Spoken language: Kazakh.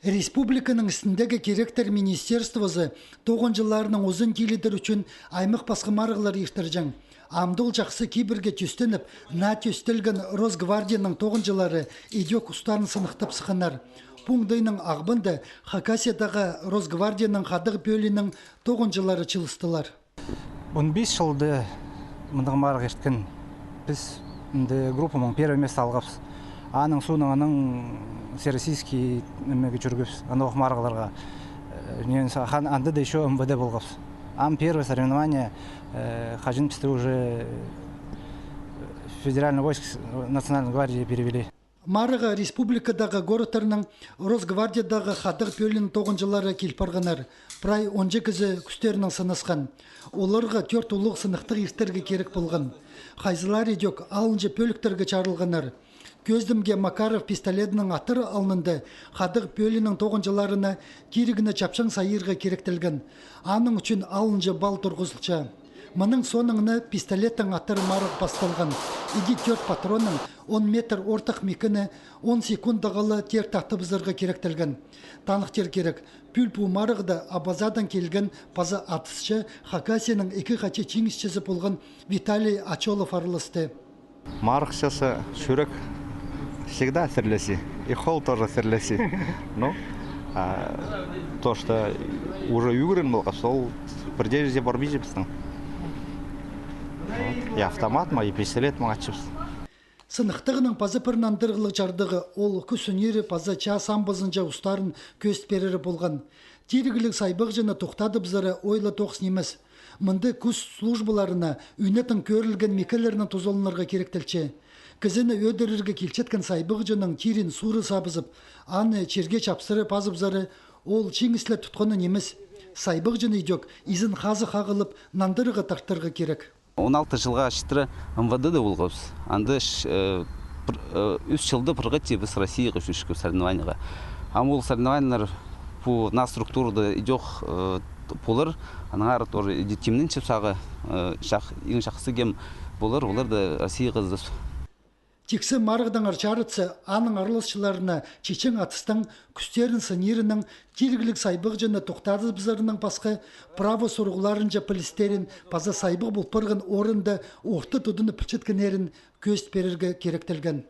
Республиканың ісіндегі керектер министерствосы 9 жыларының ұзын келедір үшін аймақ басқымарғылар ектіржің. Амдыл жақсы кейбірге түстеніп, на түстелген Росгвардияның 9 жылары идек ұстарын сынықтып сықынар. Пуңдайның ағбынды Хакасиядағы Росгвардияның қадығы бөлінің 9 жылары чылыстылар. 15 жылды мұндағымарғы ерткен біз группамың первый место алғапыз. Аның суының аның всероссийский немеге жүргіпс, аны оқымарғыларға. Анды да еще МВД болғапыз. Первое соревнование хажин пісті уже федеральный войск национальной гвардии перевели. Марыға республикадағы городтарының Росгвардиядағы қадық бөлінің 9 жылары келпарғанар. Прай 10 кізі күстерінің сынысқан. Оларға 4 ұлық сынықтық ертерге керек болған. Қайзылар едек алынжы пөліктерге чарылғанар. Көздімге Макаров пистолетінің атыры алынды, қадық бөлінің 9 жыларына керігіні чапшаң сайырға керектілген. Аның үшін алынжы бал тұрғызылча. Мұның соныңны пистолеттің атыры марық басталған. Иги 4 патронның 10 метр ортақ мекіні 10 секундағалы тер тақтыбызырға керектілген. Танықтер керек. Пүлпу марығды Абазадан келген паза атысшы Хакасияның 2 қачы чеңісшісі болған Виталий Ачолов арылысты. Марықшасы шүрек всегда серлеси, и холл тоже серлеси. Ну, то, что уже югрен был, сол придержи барбижипсың. И автомат ма, и пистолет ма ачыпс. Сынықтығының пазы пырнандырғылық жардығы ол күсінері паза ча самбызынжа ұстарын көст берері болған. Тирігілік сайбық жыны тоқтады бізары ойлы тоқс немес. Мұнды күс службаларына үнетін көрілген мекелерінің тұзолынырға керектілче. Кізіні өдірірге келчеткен сайбық жының тирин суры сабызып, аны черге чапсыры пазыбзары ол чеңіслі тұтқаны немес. Сайбық жыны идек, изін қазы қағылып, нандырығы тақтырғы керек. 16 жылға шытыры МВД болғыз. Анды 3 жылды прыгати с Россией үшкі соревнованияға. Амул соревнованиялар на структурды идек болыр. Анаңар тоже темнен чепсағы ең шақсы кем болыр. Олар да Россия қызды. Тексі марғыдан арчарытсы аның арылысшыларына чечен атыстың күстерін сынерінің тергілік сайбық жыны тоқтады бізарының басқа право сұрғыларынжа полистерін паза сайбық бұлпырғын орынды оқты тұдыны пілчеткенерін көст берерге керектілген.